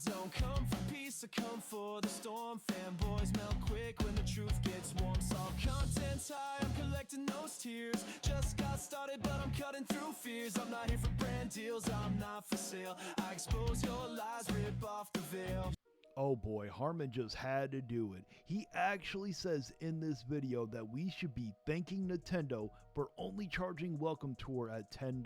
don't come for peace, I come for the storm. Fanboys melt quick when the truth gets warm. Saw content's high, I'm collecting those tears. Just got started, but I'm cutting through fears. I'm not here for brand deals, I'm not for sale. I expose your lies, rip off the veil. Oh boy, Harmon just had to do it. He actually says in this video that we should be thanking Nintendo for only charging Welcome Tour at $10.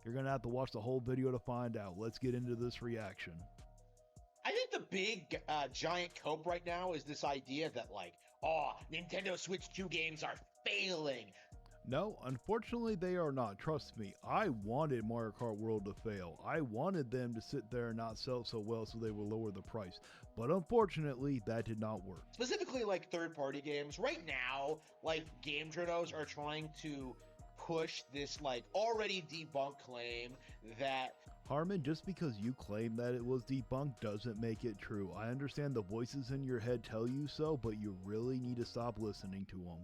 You're gonna have to watch the whole video to find out. Let's get into this reaction. I think the big giant cope right now is this idea that like, oh, Nintendo Switch 2 games are failing. No, unfortunately they are not. Trust me, I wanted Mario Kart World to fail. I wanted them to sit there and not sell so well so they would lower the price. But unfortunately, that did not work. Specifically like third-party games. Right now, like game journals are trying to push this like already debunked claim that Harmon, just because you claim that it was debunked doesn't make it true. I understand the voices in your head tell you so, but you really need to stop listening to them.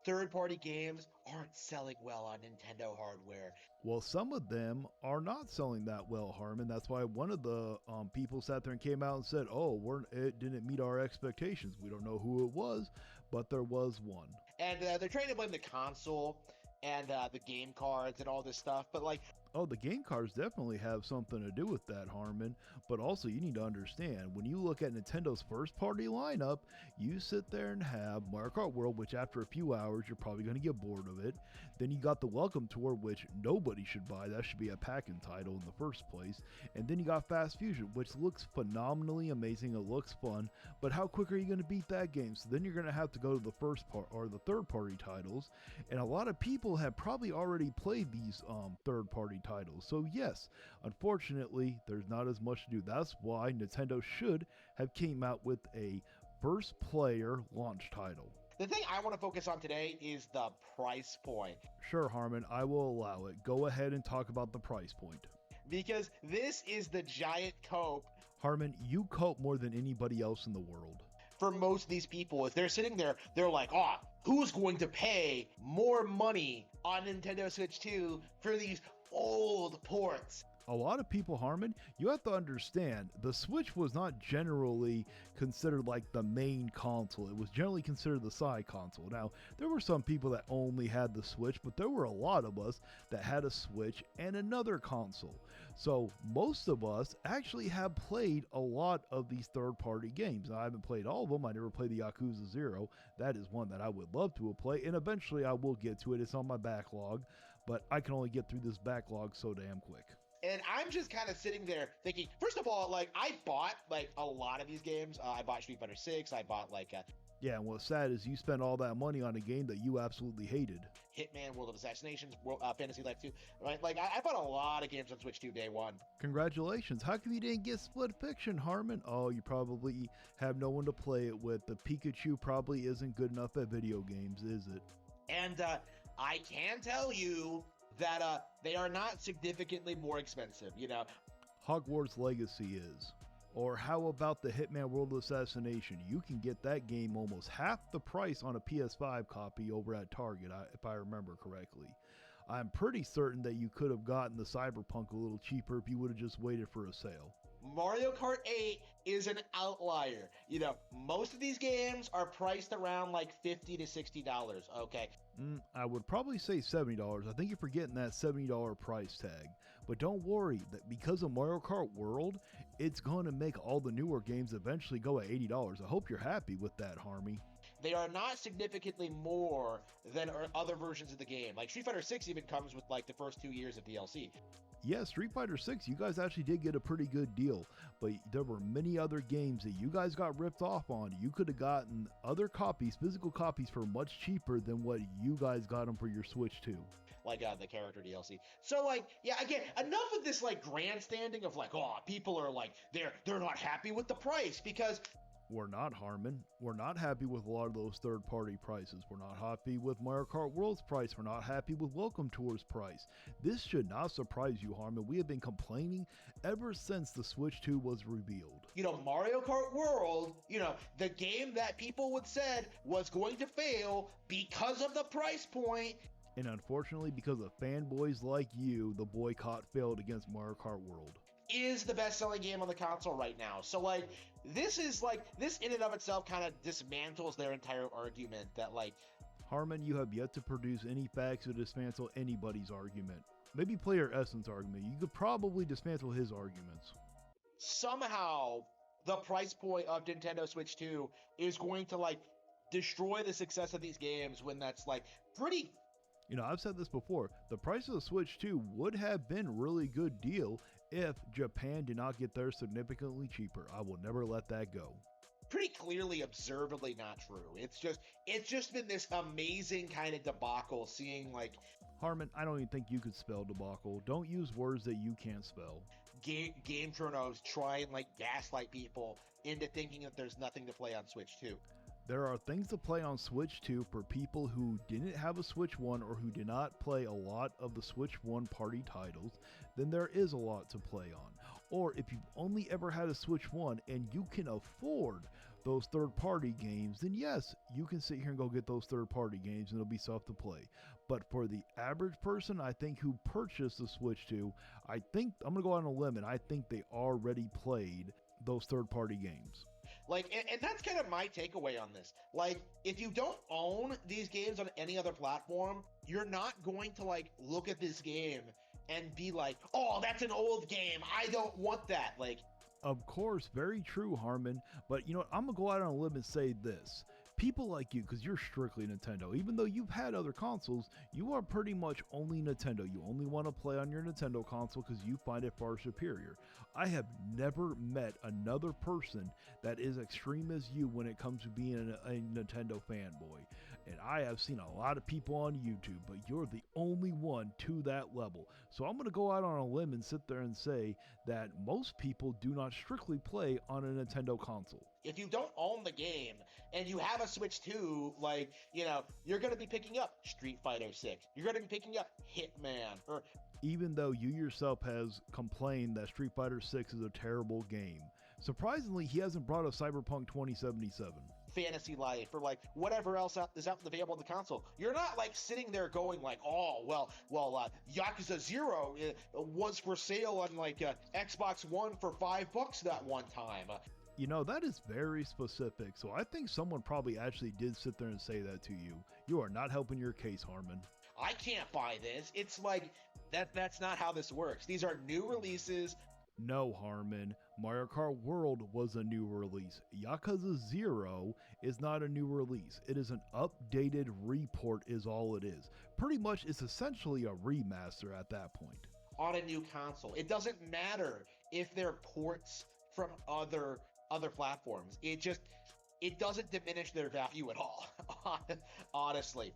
third-party games aren't selling well on Nintendo hardware. Well, some of them are not selling that well, Harmon. That's why one of the people sat there and came out and said, oh, it didn't meet our expectations. We don't know who it was, but there was one. And they're trying to blame the console and the game cards and all this stuff, but like, oh, the game cards definitely have something to do with that, Harmon. But also you need to understand, when you look at Nintendo's first party lineup, you sit there and have Mario Kart World, which after a few hours, you're probably going to get bored of it. Then you got the Welcome Tour, which nobody should buy. That should be a pack-in title in the first place. And then you got Fast Fusion, which looks phenomenally amazing. It looks fun, but how quick are you going to beat that game? So then you're going to have to go to the first part or the third party titles. And a lot of people have probably already played these third party titles. So yes, unfortunately, there's not as much to do. That's why Nintendo should have came out with a first player launch title. the thing I want to focus on today is the price point. Sure, Harmon, I will allow it. Go ahead and talk about the price point. Because this is the giant cope. Harmon, you cope more than anybody else in the world. For most of these people, if they're sitting there, they're like, oh, who's going to pay more money on Nintendo Switch 2 for these old ports? A lot of people, Harmon, you have to understand, the Switch was not generally considered like the main console. It was generally considered the side console. Now, there were some people that only had the Switch, but there were a lot of us that had a Switch and another console. So most of us actually have played a lot of these third-party games. Now, I haven't played all of them. I never played the Yakuza 0. That is one that I would love to play, and eventually I will get to it. It's on my backlog, but I can only get through this backlog so damn quick. And I'm just kind of sitting there thinking, first of all, like I bought like a lot of these games. I bought Street Fighter 6. I bought like yeah, and what's sad is you spent all that money on a game that you absolutely hated. Hitman, World of Assassinations, Fantasy Life 2. Right? Like I bought a lot of games on Switch 2 day one. Congratulations. How come you didn't get Split Fiction, Harmon? Oh, you probably have no one to play it with. The Pikachu probably isn't good enough at video games, is it? And I can tell you that they are not significantly more expensive, you know. Hogwarts Legacy is. Or how about the Hitman World of Assassination? You can get that game almost half the price on a PS5 copy over at Target, if I remember correctly. I'm pretty certain that you could have gotten the Cyberpunk a little cheaper if you would have just waited for a sale. Mario Kart 8 is an outlier. You know, most of these games are priced around like $50 to $60, okay? I would probably say $70. I think you're forgetting that $70 price tag. But don't worry, that because of Mario Kart World, it's going to make all the newer games eventually go at $80. I hope you're happy with that, Harmy. They are not significantly more than other versions of the game. Like Street Fighter 6 even comes with like the first 2 years of DLC. Yeah, Street Fighter 6, you guys actually did get a pretty good deal, but there were many other games that you guys got ripped off on. You could have gotten other copies, physical copies, for much cheaper than what you guys got them for your Switch 2. Like the character DLC. So like, yeah, again, enough of this like grandstanding of like, oh, people are like, they're not happy with the price because... We're not, Harmon. We're not happy with a lot of those third-party prices. We're not happy with Mario Kart World's price. We're not happy with Welcome Tour's price. This should not surprise you, Harmon. We have been complaining ever since the Switch 2 was revealed. You know, Mario Kart World, you know, the game that people would said was going to fail because of the price point. And unfortunately, because of fanboys like you, the boycott failed against Mario Kart World. is the best-selling game on the console right now. So like this in and of itself kind of dismantles their entire argument that like Harmon, you have yet to produce any facts to dismantle anybody's argument. Maybe Player Essence argument. You could probably dismantle his arguments. somehow the price point of Nintendo Switch 2 is going to like destroy the success of these games when that's like pretty. You know, I've said this before. The price of the Switch 2 would have been a really good deal if Japan did not get theirs significantly cheaper. I will never let that go. Pretty clearly observably not true. It's just been this amazing kind of debacle seeing like Harmon, I don't even think you could spell debacle. Don't use words that you can't spell. game journals try and like gaslight people into thinking that there's nothing to play on Switch 2. There are things to play on Switch 2 for people who didn't have a Switch 1 or who did not play a lot of the Switch 1 party titles. Then there is a lot to play on. Or if you've only ever had a Switch 1 and you can afford those third-party games, then yes, you can sit here and go get those third-party games and it'll be stuff to play. But for the average person, I think, who purchased the Switch 2, I think, I'm going to go out on a limb, and I think they already played those third-party games. Like, and that's kind of my takeaway on this. Like, if you don't own these games on any other platform, you're not going to, like, look at this game and be like, oh, that's an old game, I don't want that. Like, of course, very true, Harmon. But you know what? I'm going to go out on a limb and say this. People like you, because you're strictly Nintendo, even though you've had other consoles, you are pretty much only Nintendo. You only want to play on your Nintendo console because you find it far superior. I have never met another person that is extreme as you when it comes to being a Nintendo fanboy. And I have seen a lot of people on YouTube, but you're the only one to that level. So I'm going to go out on a limb and sit there and say that most people do not strictly play on a Nintendo console. if you don't own the game and you have a Switch 2, like, you know, you're going to be picking up Street Fighter 6. You're going to be picking up Hitman. Or even though you yourself has complained that Street Fighter 6 is a terrible game. Surprisingly, he hasn't brought up Cyberpunk 2077. Fantasy Life, or like whatever else is out available on the console. You're not like sitting there going like, oh, well, Yakuza 0 was for sale on like Xbox One for $5 that one time. You know, that is very specific, so I think someone probably actually did sit there and say that to you. You are not helping your case, Harmon. I can't buy this. It's like, that's not how this works. These are new releases. No, Harmon. Mario Kart World was a new release. Yakuza 0 is not a new release. It is an updated report is all it is. Pretty much it's essentially a remaster at that point. On a new console. It doesn't matter if they're ports from other platforms. It doesn't diminish their value at all. Honestly.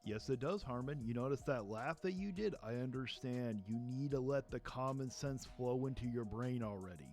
Yes, it does, Harmon. You notice that laugh that you did? I understand. You need to let the common sense flow into your brain already.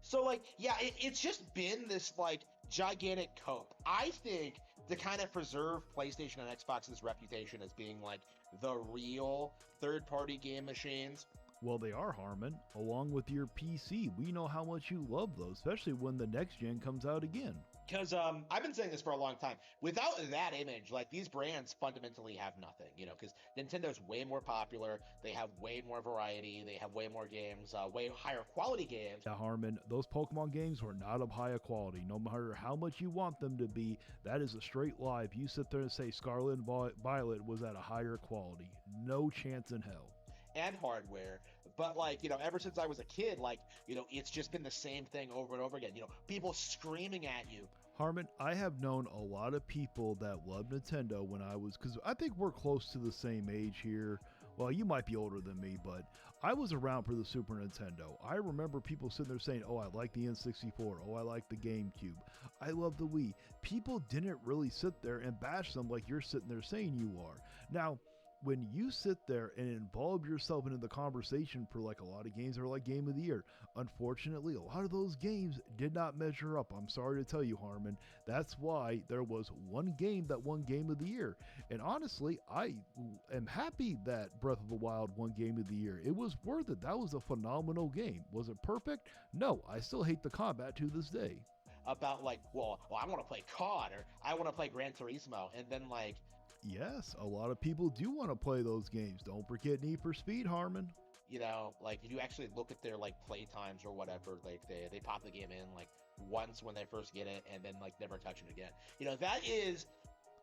So, like, yeah, it's just been this, like, gigantic cope. I think to kind of preserve PlayStation and Xbox's reputation as being, like, the real third-party game machines. Well, they are, Harmon. Along with your PC, we know how much you love those, especially when the next gen comes out again. Because I've been saying this for a long time. Without that image, like, these brands fundamentally have nothing, you know, because Nintendo's way more popular. They have way more variety. They have way more games, way higher quality games. Yeah, Harmon, those Pokemon games were not of higher quality. No matter how much you want them to be, that is a straight lie. If you sit there and say Scarlet and Violet was at a higher quality, no chance in hell. And hardware. But, like, you know, ever since I was a kid, like, you know, it's just been the same thing over and over again. You know, people screaming at you. Harmon, I have known a lot of people that loved Nintendo when I was, because I think we're close to the same age here. Well, you might be older than me, but I was around for the Super Nintendo. I remember people sitting there saying, oh, I like the N64. Oh, I like the GameCube. I love the Wii. People didn't really sit there and bash them like you're sitting there saying you are. Now, when you sit there and involve yourself into the conversation for like a lot of games that are like Game of the Year, unfortunately, a lot of those games did not measure up. I'm sorry to tell you, Harmon. That's why there was one game that won Game of the Year. And honestly, I am happy that Breath of the Wild won Game of the Year. It was worth it. That was a phenomenal game. Was it perfect? No, I still hate the combat to this day. About like, well, I want to play COD, or I want to play Gran Turismo, and then like, yes, a lot of people do want to play those games. Don't forget Need for Speed, Harmon. You know, like if you actually look at their like play times or whatever, like they pop the game in like once when they first get it and then like never touch it again. You know, that is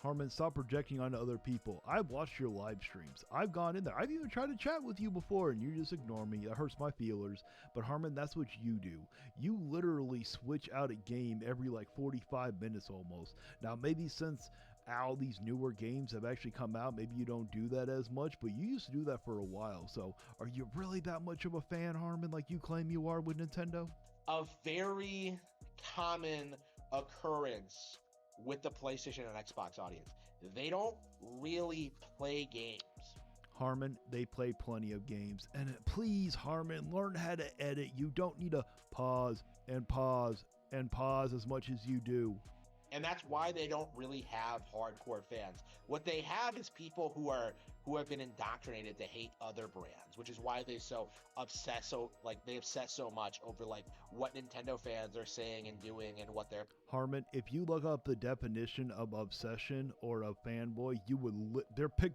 Harmon, stop projecting onto other people. I've watched your live streams. I've gone in there. I've even tried to chat with you before, and you just ignore me. That hurts my feelers. But Harmon, that's what you do. You literally switch out a game every like 45 minutes almost. Now, maybe since all these newer games have actually come out, maybe you don't do that as much, but you used to do that for a while. So are you really that much of a fan, Harmon, like you claim you are with Nintendo? a very common occurrence with the PlayStation and Xbox audience. They don't really play games. Harmon, they play plenty of games. And please, Harmon, learn how to edit. You don't need to pause and pause and pause as much as you do. And that's why they don't really have hardcore fans. What they have is people who have been indoctrinated to hate other brands, which is why they obsess so much over like what Nintendo fans are saying and doing and what they're. Harmon, if you look up the definition of obsession or a fanboy, you would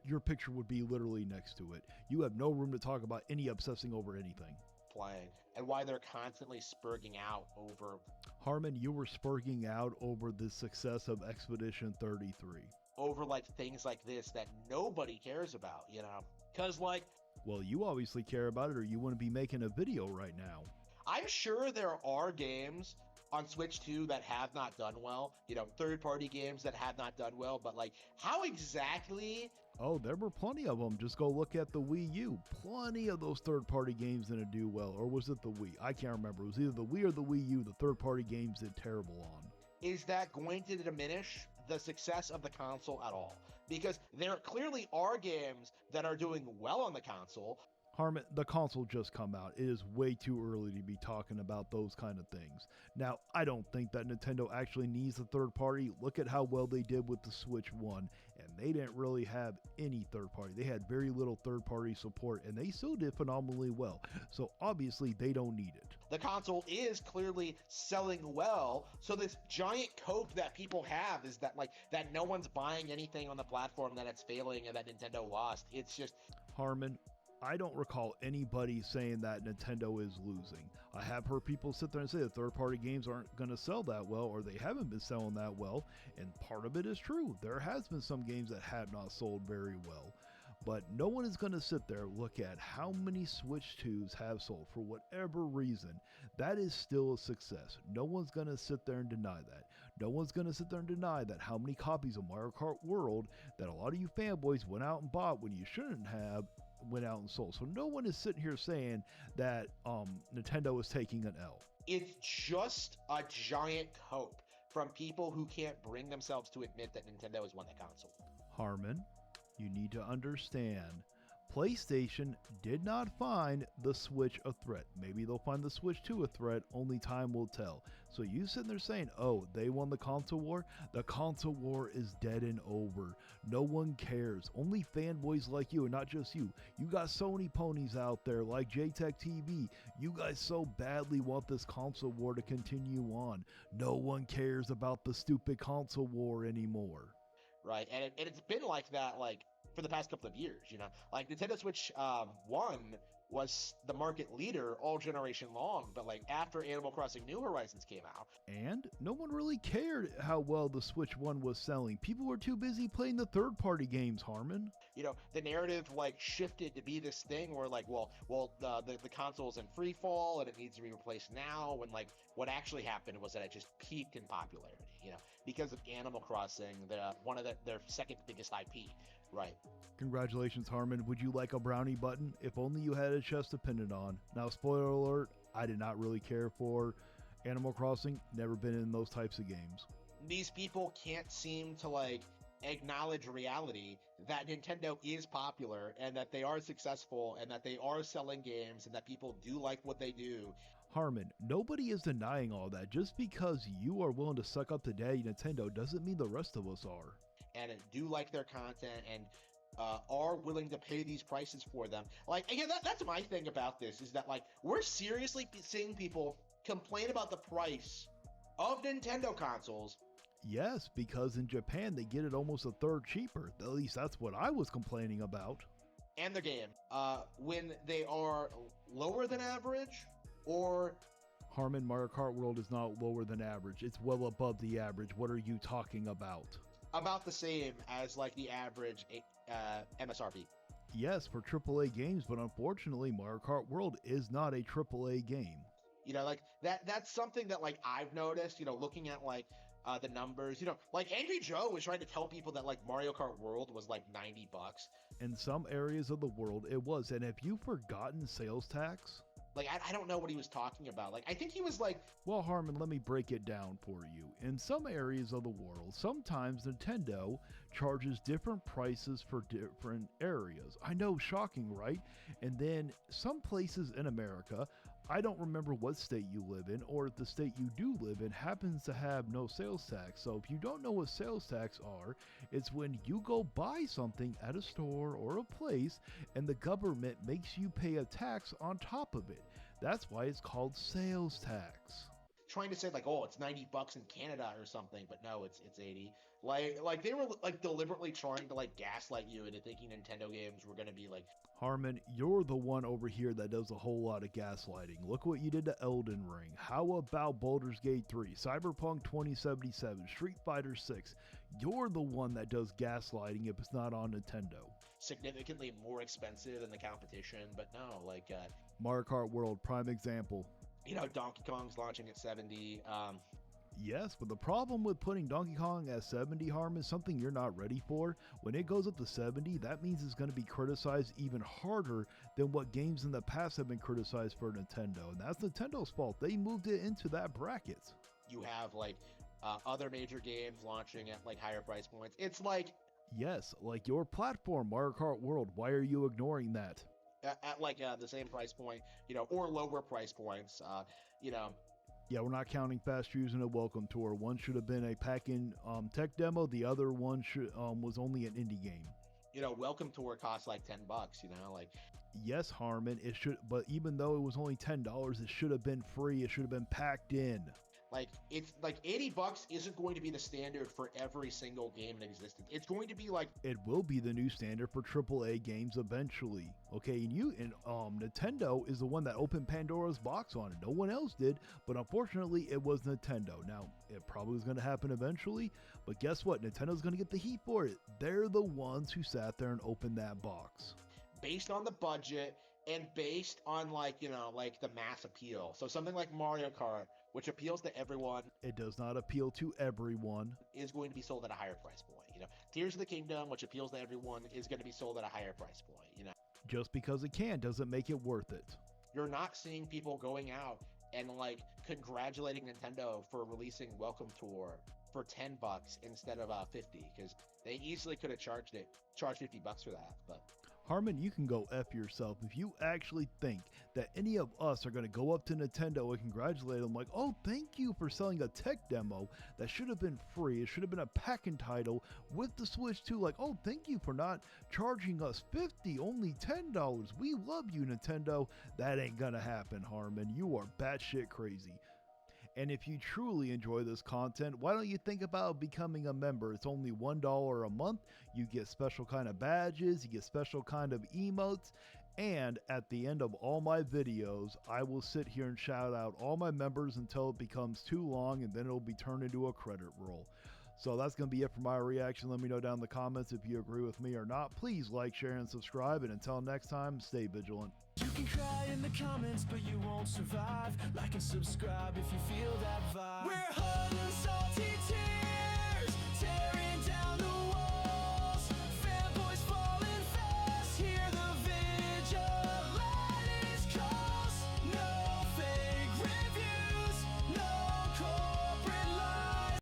your picture would be literally next to it. You have no room to talk about any obsessing over anything. Playing and why they're constantly spurging out over. Harmon, you were spurging out over the success of Expedition 33. Over like things like this that nobody cares about, you know? Because like, well, you obviously care about it or you wouldn't be making a video right now. I'm sure there are games on Switch 2 that have not done well, you know, third-party games that have not done well, but like, how exactly? Oh, there were plenty of them. Just go look at the Wii U. Plenty of those third-party games didn't do well. Or was it the Wii? I can't remember. It was either the Wii or the Wii U. The third-party games did terrible on. Is that going to diminish the success of the console at all? Because there clearly are games that are doing well on the console. Harmon, the console just come out. It is way too early to be talking about those kind of things. Now, I don't think that Nintendo actually needs a third party. Look at how well they did with the Switch 1, and they didn't really have any third party. They had very little third party support, and they still did phenomenally well. So obviously, they don't need it. The console is clearly selling well, so this giant cope that people have is that like that no one's buying anything on the platform, that it's failing, and that Nintendo lost. It's just Harmon, I don't recall anybody saying that Nintendo is losing. I have heard people sit there and say that third-party games aren't going to sell that well, or they haven't been selling that well, and part of it is true. There has been some games that have not sold very well, but no one is going to sit there and look at how many Switch 2s have sold for whatever reason. That is still a success. No one's going to sit there and deny that. No one's going to sit there and deny that how many copies of Mario Kart World that a lot of you fanboys went out and bought when you shouldn't have went out and sold. So no one is sitting here saying that Nintendo is taking an L. It's just a giant cope from people who can't bring themselves to admit that Nintendo has won the console. Harmon, you need to understand, PlayStation did not find the Switch a threat. Maybe they'll find the Switch 2 a threat, only time will tell. So you sitting there saying, oh, they won the console war? The console war is dead and over. No one cares. Only fanboys like you, and not just you. You got Sony ponies out there like JTech TV. You guys so badly want this console war to continue on. No one cares about the stupid console war anymore. Right, and it's been like that, like, for the past couple of years, you know? Like, Nintendo Switch 1 was the market leader all generation long, but, like, after Animal Crossing New Horizons came out... And no one really cared how well the Switch 1 was selling. People were too busy playing the third-party games, Harmon. You know, the narrative, like, shifted to be this thing where, like, the console's in free fall and it needs to be replaced now, when, like, what actually happened was that it just peaked in popularity, you know, because of Animal Crossing, their second biggest IP. Right. Congratulations, Harmon. Would you like a brownie button? If only you had a chest to pin it on. Now, spoiler alert, I did not really care for Animal Crossing. Never been in those types of games. These people can't seem to, like, acknowledge reality that Nintendo is popular and that they are successful and that they are selling games and that people do like what they do. Harmon, nobody is denying all that. Just because you are willing to suck up to Daddy Nintendo doesn't mean the rest of us are. And do like their content and are willing to pay these prices for them. Like, again, that's my thing about this, is that, like, we're seriously seeing people complain about the price of Nintendo consoles. Yes, because in Japan they get it almost a third cheaper. At least that's what I was complaining about. and the game when they are lower than average, or Harmon, Mario Kart World is not lower than average. It's well above the average. What are you talking about? about the same as like the average MSRP. Yes, for AAA games, but unfortunately, Mario Kart World is not a AAA game. You know, like that's something that like I've noticed, you know, looking at like the numbers, you know, like Angry Joe was trying to tell people that like Mario Kart World was like $90. In some areas of the world, it was. And have you forgotten sales tax? Like, I don't know what he was talking about. Like, I think he was like, Well, Harmon, let me break it down for you. In some areas of the world, sometimes Nintendo charges different prices for different areas. I know, shocking, right? And then some places in America, I don't remember what state you live in, or if the state you do live in happens to have no sales tax. So if you don't know what sales tax are, it's when you go buy something at a store or a place and the government makes you pay a tax on top of it. That's why it's called sales tax. trying to say like, oh, it's $90 in Canada or something, but no, it's 80. Like they were like deliberately trying to like gaslight you into thinking Nintendo games were gonna be like. Harmon, you're the one over here that does a whole lot of gaslighting. Look what you did to Elden Ring. How about Baldur's Gate 3, Cyberpunk 2077, Street Fighter 6? You're the one that does gaslighting if it's not on Nintendo. Significantly more expensive than the competition, but no, like Mario Kart World, prime example. you know, Donkey Kong's launching at 70. Yes, but the problem with putting Donkey Kong at 70, Harm, is something you're not ready for. When it goes up to 70, that means it's going to be criticized even harder than what games in the past have been criticized for Nintendo. And that's Nintendo's fault. They moved it into that bracket. You have like other major games launching at like higher price points. It's like Yes, like your platform, Mario Kart World. Why are you ignoring that? at like the same price point, you know, or lower price points, you know. Yeah, we're not counting Fast Shoes and a Welcome Tour. One should have been a pack-in tech demo. The other one was only an indie game. You know, Welcome Tour costs like $10. You know, like Yes, Harmon, it should. But even though it was only $10, it should have been free. It should have been packed in. like it's like $80 isn't going to be the standard for every single game in existence. It's going to be like It will be the new standard for AAA games eventually. Okay, and Nintendo is the one that opened Pandora's box on it. No one else did, but unfortunately, it was Nintendo. Now, it probably was going to happen eventually, but guess what? Nintendo's going to get the heat for it. They're the ones who sat there and opened that box. based on the budget and based on like, you know, like the mass appeal. So something like Mario Kart, which appeals to everyone, It does not appeal to everyone. is going to be sold at a higher price point. You know, Tears of the Kingdom, which appeals to everyone, is going to be sold at a higher price point. You know, Just because it can doesn't make it worth it. you're not seeing people going out and like congratulating Nintendo for releasing Welcome Tour for $10 instead of 50, because they easily could have charged $50 for that. But Harmon, you can go F yourself if you actually think that any of us are going to go up to Nintendo and congratulate them like, oh, thank you for selling a tech demo that should have been free. It should have been a pack-in title with the Switch too. Like, oh, thank you for not charging us $50, only $10. We love you, Nintendo. That ain't going to happen, Harmon. You are batshit crazy. And if you truly enjoy this content, why don't you think about becoming a member? It's only $1 a month. You get special kind of badges, you get special kind of emotes, and at the end of all my videos, I will sit here and shout out all my members until it becomes too long, and then it'll be turned into a credit roll. So that's going to be it for my reaction. Let me know down in the comments if you agree with me or not. Please like, share, and subscribe. And until next time, stay vigilant. You can cry in the comments, but you won't survive. Like and subscribe if you feel that